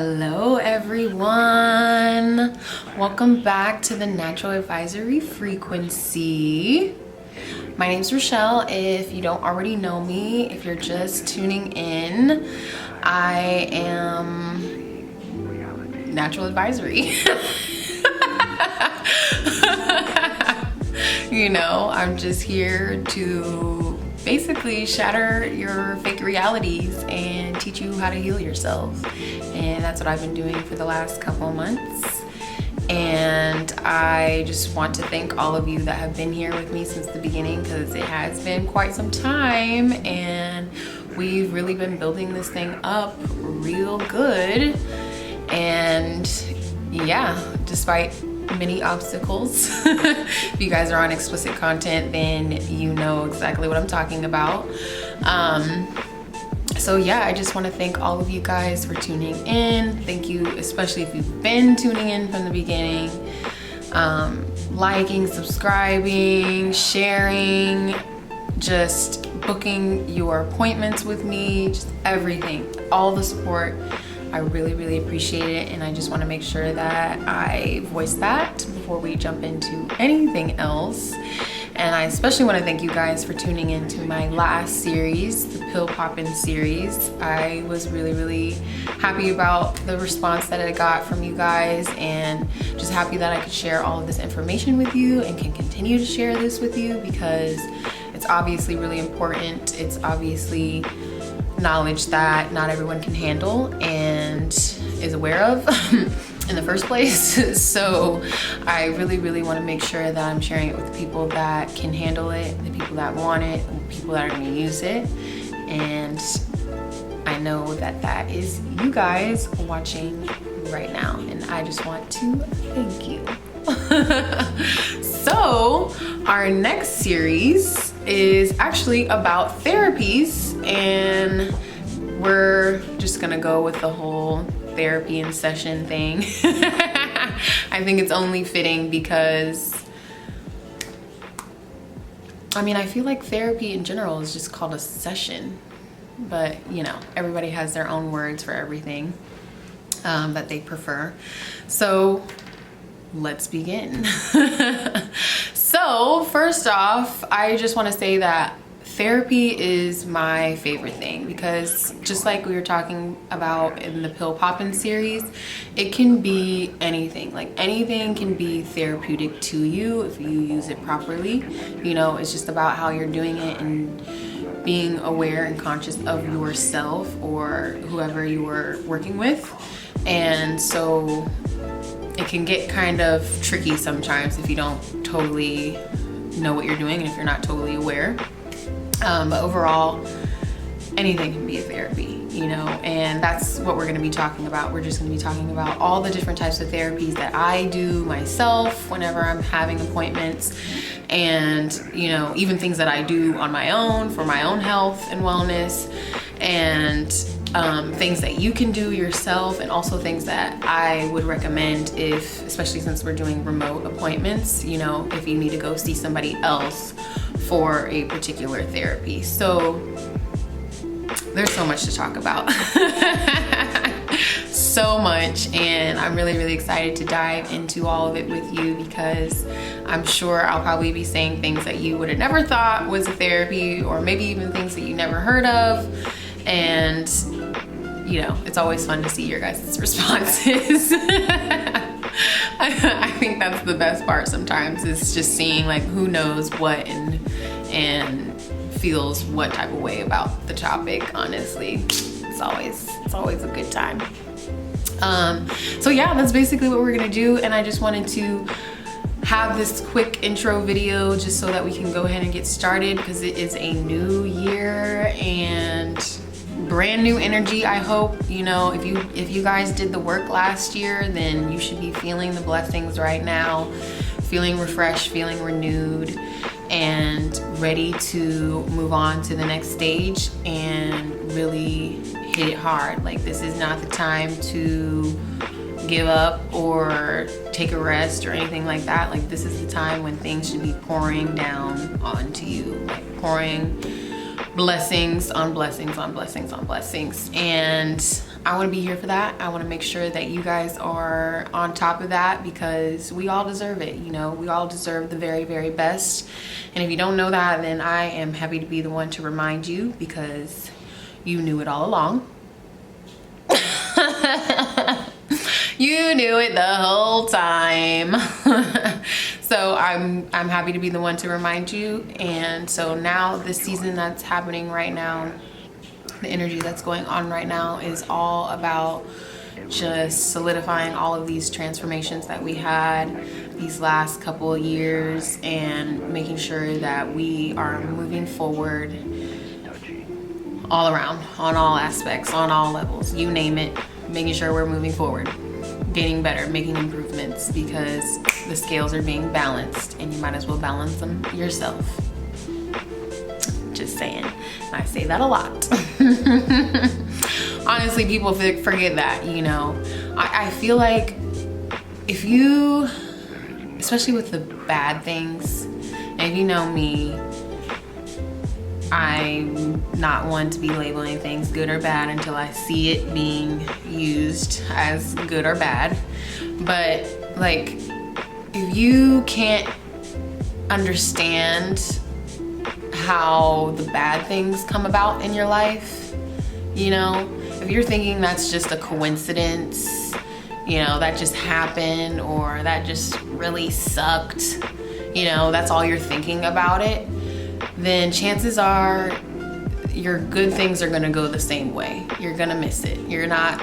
Hello everyone, welcome back to the Natural Advisory Frequency. My name's Rochelle. If you don't already know me, if you're just tuning in, I am Natural Advisory. I'm just here to basically shatter your fake realities and teach you how to heal yourself. And that's what I've been doing for the last couple of months. And I just want to thank all of you that have been here with me since the beginning, because it has been quite some time and we've really been building this thing up real good. And yeah, despite many obstacles, if you guys are on explicit content, then you know exactly what I'm talking about. So yeah, I just want to thank all of you guys for tuning in. Thank you, especially if you've been tuning in from the beginning, liking, subscribing, sharing, just booking your appointments with me, just everything, all the support. I really appreciate it, and I just want to make sure that I voice that before we jump into anything else. And I especially want to thank you guys for tuning in to my last series, the Pill Poppin' series. I was really happy about the response that I got from you guys, and just happy that I could share all of this information with you and can continue to share this with you, because it's obviously really important. It's obviously knowledge that not everyone can handle and is aware of in the first place. So I really want to make sure that I'm sharing it with the people that can handle it, the people that want it, and the people that are going to use it. And I know that that is you guys watching right now, and I just want to thank you. So our next series is actually about therapies, and we're just gonna go with the whole therapy and session thing. I think it's only fitting because I feel like therapy in general is just called a session, but everybody has their own words for everything that they prefer. So let's begin. So first off, I just want to say that therapy is my favorite thing, because just like we were talking about in the Pill Poppin' series, it can be anything. Like anything can be therapeutic to you if you use it properly. It's just about how you're doing it and being aware and conscious of yourself or whoever you were working with. And so it can get kind of tricky sometimes if you don't totally know what you're doing and if you're not totally aware. But overall, anything can be a therapy, and that's what we're going to be talking about. We're just going to be talking about all the different types of therapies that I do myself whenever I'm having appointments, and even things that I do on my own for my own health and wellness, and things that you can do yourself, and also things that I would recommend especially since we're doing remote appointments, if you need to go see somebody else for a particular therapy. So there's so much to talk about. So much, and I'm really excited to dive into all of it with you, because I'm sure I'll probably be saying things that you would have never thought was a therapy, or maybe even things that you never heard of. And it's always fun to see your guys' responses. I think that's the best part sometimes, is just seeing like who knows what and feels what type of way about the topic. Honestly, it's always a good time. So yeah, that's basically what we're gonna do, and I just wanted to have this quick intro video just so that we can go ahead and get started, because it is a new year and brand new energy. I hope if you guys did the work last year, then you should be feeling the blessings right now, feeling refreshed, feeling renewed, and ready to move on to the next stage and really hit it hard. Like, this is not the time to give up or take a rest or anything like that. Like, this is the time when things should be pouring down onto you, like pouring blessings on blessings on blessings on blessings. And I want to be here for that. I want to make sure that you guys are on top of that, because we all deserve it. You know, we all deserve the very, very best. And if you don't know that, then I am happy to be the one to remind you, because you knew it all along. You knew it the whole time. So I'm happy to be the one to remind you. And so now this season that's happening right now, the energy that's going on right now is all about just solidifying all of these transformations that we had these last couple of years, and making sure that we are moving forward all around, on all aspects, on all levels, you name it, making sure we're moving forward, getting better, making improvements, because the scales are being balanced, and you might as well balance them yourself. Just saying. I say that a lot. Honestly, people forget that, you know. I feel like if you, especially with the bad things, and if you know me, I'm not one to be labeling things good or bad until I see it being used as good or bad. But like, if you can't understand how the bad things come about in your life, you know, if you're thinking that's just a coincidence, you know, that just happened, or that just really sucked, you know, that's all you're thinking about it, then chances are your good things are gonna go the same way. You're gonna miss it. You're not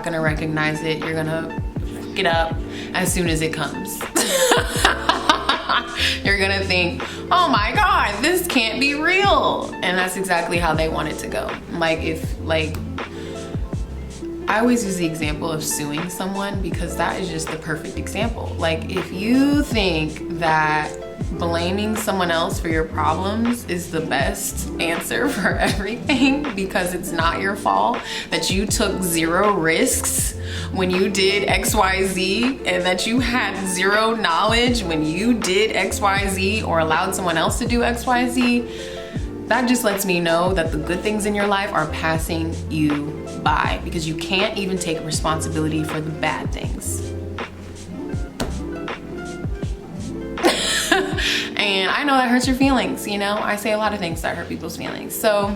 gonna recognize it. You're gonna pick it up as soon as it comes. You're gonna think, oh my God, this can't be real. And that's exactly how they want it to go. I always use the example of suing someone, because that is just the perfect example. Like, if you think that blaming someone else for your problems is the best answer for everything, because it's not your fault, that you took zero risks when you did XYZ, and that you had zero knowledge when you did XYZ, or allowed someone else to do XYZ, that just lets me know that the good things in your life are passing you by, because you can't even take responsibility for the bad things. And I know that hurts your feelings, you know? I say a lot of things that hurt people's feelings. So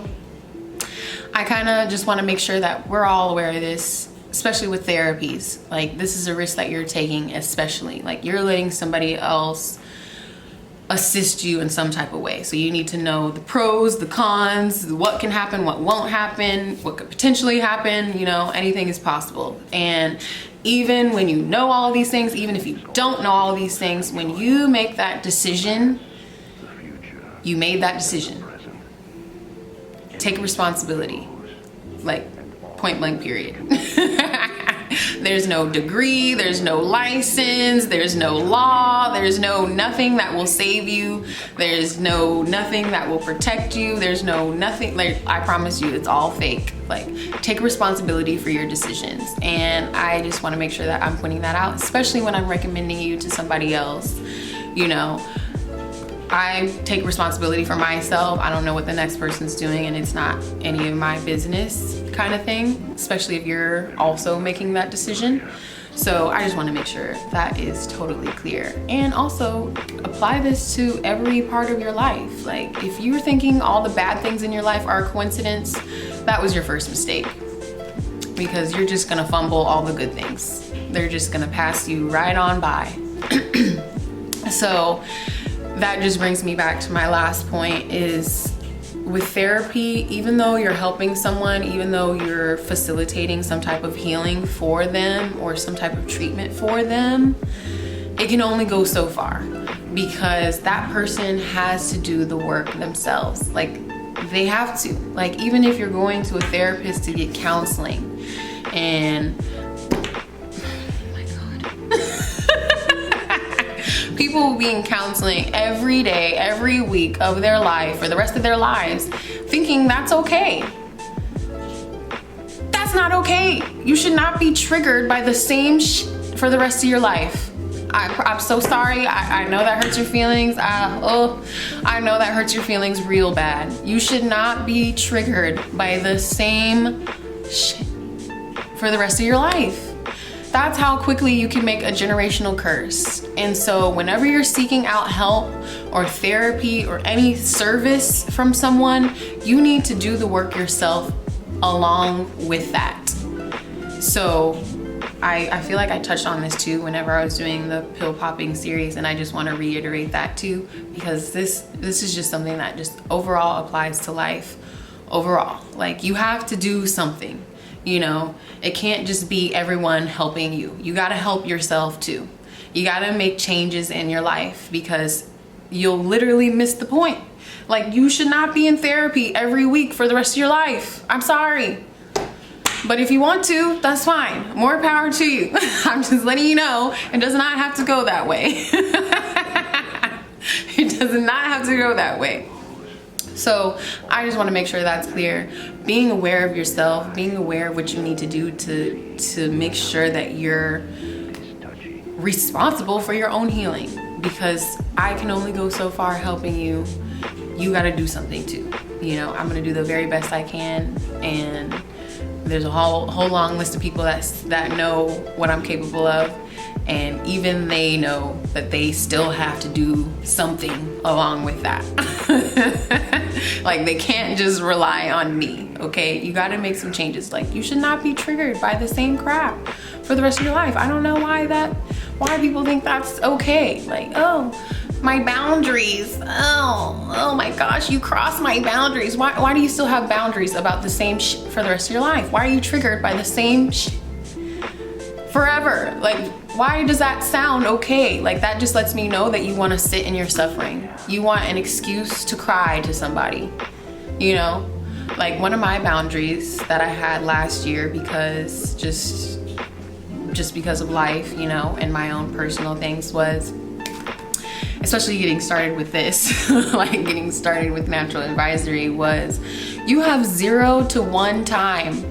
I kind of just want to make sure that we're all aware of this, especially with therapies. Like, this is a risk that you're taking, especially. Like, you're letting somebody else assist you in some type of way. So you need to know the pros, the cons, what can happen, what won't happen, what could potentially happen, you know, anything is possible. And even when you know all of these things, even if you don't know all of these things, when you make that decision, you made that decision. Take responsibility, like, point blank period. There's no degree, there's no license, there's no law, there's no nothing that will save you, there's no nothing that will protect you, there's no nothing, like, I promise you, it's all fake. Like, take responsibility for your decisions. And I just want to make sure that I'm pointing that out, especially when I'm recommending you to somebody else. You know, I take responsibility for myself. I don't know what the next person's doing, and it's not any of my business, kind of thing, especially if you're also making that decision. So I just want to make sure that is totally clear. And also apply this to every part of your life. Like, if you're thinking all the bad things in your life are a coincidence, that was your first mistake, because you're just gonna fumble all the good things. They're just gonna pass you right on by. So that just brings me back to my last point, is with therapy, even though you're helping someone, even though you're facilitating some type of healing for them or some type of treatment for them, it can only go so far, because that person has to do the work themselves. Like, they have to. Like, even if you're going to a therapist to get counseling, and people will be in counseling every day, every week of their life, for the rest of their lives, thinking that's okay. That's not okay. You should not be triggered by the same for the rest of your life. I'm so sorry. I know that hurts your feelings. I know that hurts your feelings real bad. You should not be triggered by the same shit for the rest of your life. That's how quickly you can make a generational curse. And so whenever you're seeking out help or therapy or any service from someone, you need to do the work yourself along with that. So I feel like I touched on this too whenever I was doing the pill popping series, and I just want to reiterate that too, because this is just something that just overall applies to life overall. Like, you have to do something, you know. It can't just be everyone helping you. You got to help yourself too. You got to make changes in your life, because you'll literally miss the point. Like, you should not be in therapy every week for the rest of your life. I'm sorry. But if you want to, that's fine. More power to you. I'm just letting you know it does not have to go that way. It does not have to go that way. So I just want to make sure that's clear. Being aware of yourself, being aware of what you need to do to make sure that you're responsible for your own healing, because I can only go so far helping you. You got to do something too. You know, I'm going to do the very best I can, and there's a whole long list of people that know what I'm capable of, and even they know that they still have to do something along with that. Like, they can't just rely on me, okay? You got to make some changes. Like, you should not be triggered by the same crap for the rest of your life. I don't know why people think that's okay. Like, oh, my boundaries. Oh my gosh, you crossed my boundaries. Why do you still have boundaries about the same shit for the rest of your life? Why are you triggered by the same shit forever? Like, why does that sound okay? Like, that just lets me know that you want to sit in your suffering. You want an excuse to cry to somebody, you know? Like, one of my boundaries that I had last year, because just because of life, you know, and my own personal things, was, especially getting started with this, like getting started with Natural Advisory, was you have 0 to 1 time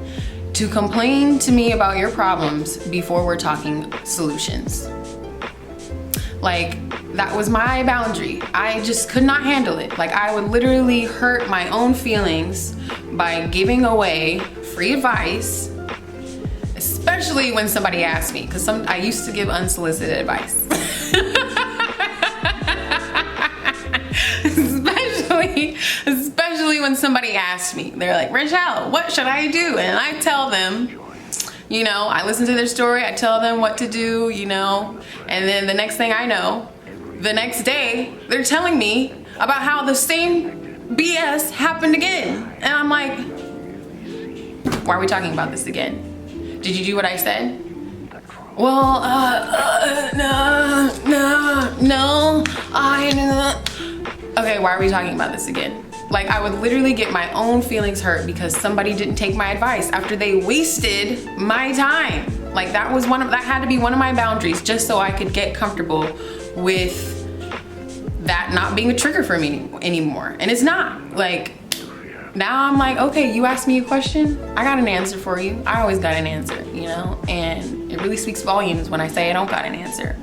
to complain to me about your problems before we're talking solutions. Like, that was my boundary. I just could not handle it. Like, I would literally hurt my own feelings by giving away free advice, especially when somebody asked me, because I used to give unsolicited advice. Especially when somebody asked me, they're like, Rachel, what should I do? And I tell them, you know, I listen to their story, I tell them what to do, you know, and then the next thing I know, the next day, they're telling me about how the same BS happened again. And I'm like, why are we talking about this again? Did you do what I said? Well, no, okay, why are we talking about this again? Like, I would literally get my own feelings hurt because somebody didn't take my advice after they wasted my time. Like, that had to be one of my boundaries, just so I could get comfortable with that not being a trigger for me anymore. And it's not. Like, now I'm like, okay, you asked me a question, I got an answer for you. I always got an answer, you know? And it really speaks volumes when I say I don't got an answer.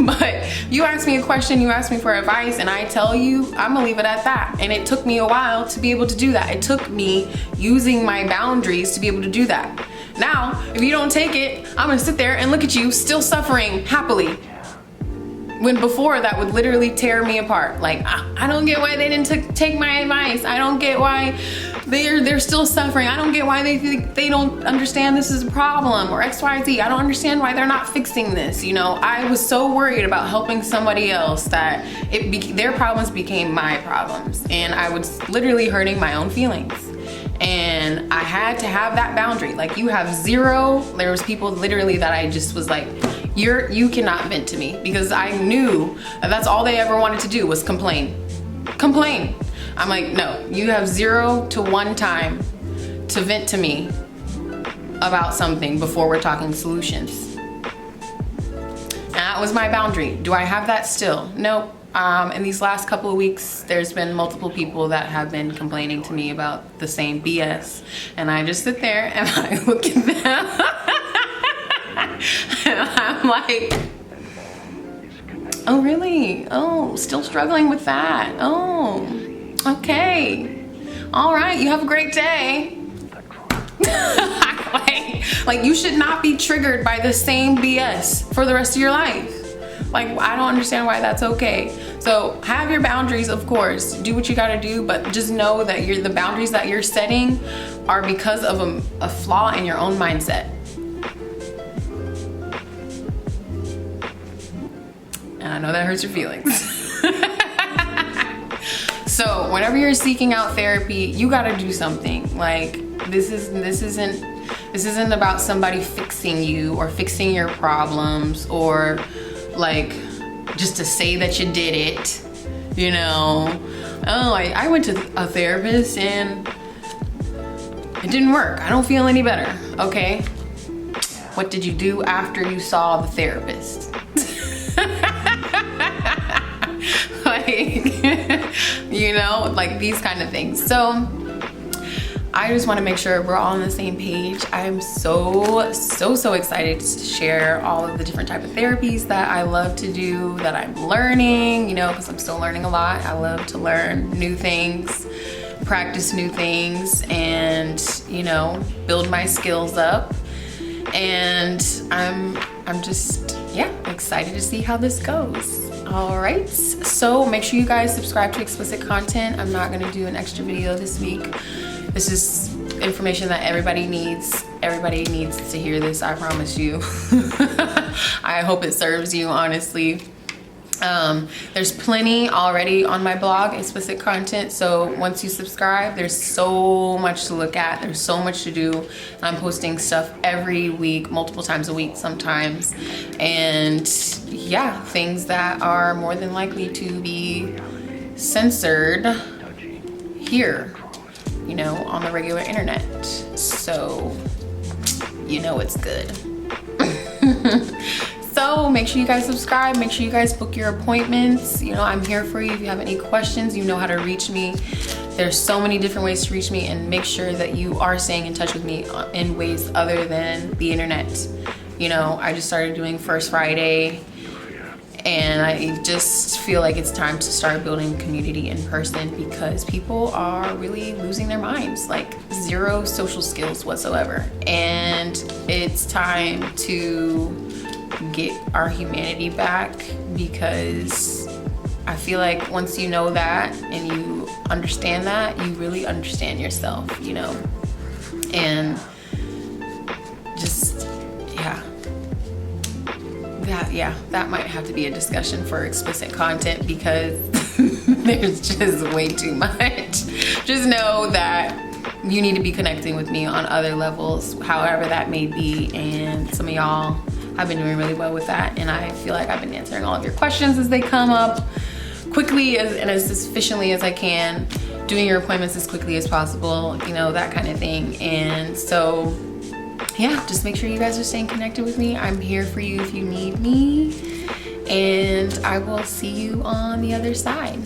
But you ask me a question, you ask me for advice, and I tell you, I'm gonna leave it at that. And it took me a while to be able to do that. It took me using my boundaries to be able to do that. Now, if you don't take it, I'm gonna sit there and look at you still suffering happily. When before, that would literally tear me apart. Like, I don't get why they didn't take my advice. I don't get why they're still suffering. I don't get why they don't understand this is a problem, or XYZ. I don't understand why they're not fixing this. You know, I was so worried about helping somebody else that their problems became my problems, and I was literally hurting my own feelings. And I had to have that boundary. Like, you have 0. There was people literally that I just was like, you cannot vent to me, because I knew that's all they ever wanted to do was complain. I'm like, no, you have 0 to 1 time to vent to me about something before we're talking solutions. And that was my boundary. Do I have that still? Nope. In these last couple of weeks, there's been multiple people that have been complaining to me about the same BS. And I just sit there and I look at them. And I'm like, oh really? Oh, still struggling with that. Oh, okay. All right, you have a great day. I Like you should not be triggered by the same BS for the rest of your life. Like, I don't understand why that's okay. So have your boundaries, of course, do what you gotta do, but just know that the boundaries that you're setting are because of a flaw in your own mindset. And I know that hurts your feelings. So whenever you're seeking out therapy, you gotta do something. Like, this isn't about somebody fixing you or fixing your problems, or like just to say that you did it, you know. Oh, I went to a therapist and it didn't work. I don't feel any better. Okay, what did you do after you saw the therapist? Like, you know, like these kind of things. So I just want to make sure we're all on the same page. I'm so excited to share all of the different type of therapies that I love to do, that I'm learning, you know, because I'm still learning a lot. I love to learn new things, practice new things, and, you know, build my skills up. And I'm just, yeah, excited to see how this goes. All right, so make sure you guys subscribe to explicit content. I'm not gonna do an extra video this week. This is information that everybody needs. Everybody needs to hear this, I promise you. I hope it serves you, honestly. There's plenty already on my blog, explicit content. So once you subscribe, there's so much to look at. There's so much to do. I'm posting stuff every week, multiple times a week sometimes. And yeah, things that are more than likely to be censored here, you know, on the regular internet. So, you know it's good. So make sure you guys subscribe, make sure you guys book your appointments. You know, I'm here for you. If you have any questions, you know how to reach me. There's so many different ways to reach me, and make sure that you are staying in touch with me in ways other than the internet. You know, I just started doing First Friday, and I just feel like it's time to start building community in person, because people are really losing their minds, like zero social skills whatsoever. And it's time to get our humanity back, because I feel like once you know that and you understand that, you really understand yourself, you know. And just, that might have to be a discussion for explicit content, because there's just way too much. Just know that you need to be connecting with me on other levels, however that may be. And some of y'all have been doing really well with that, and I feel like I've been answering all of your questions as they come up quickly and as efficiently as I can, doing your appointments as quickly as possible, you know, that kind of thing. And so yeah, just make sure you guys are staying connected with me. I'm here for you if you need me, and I will see you on the other side.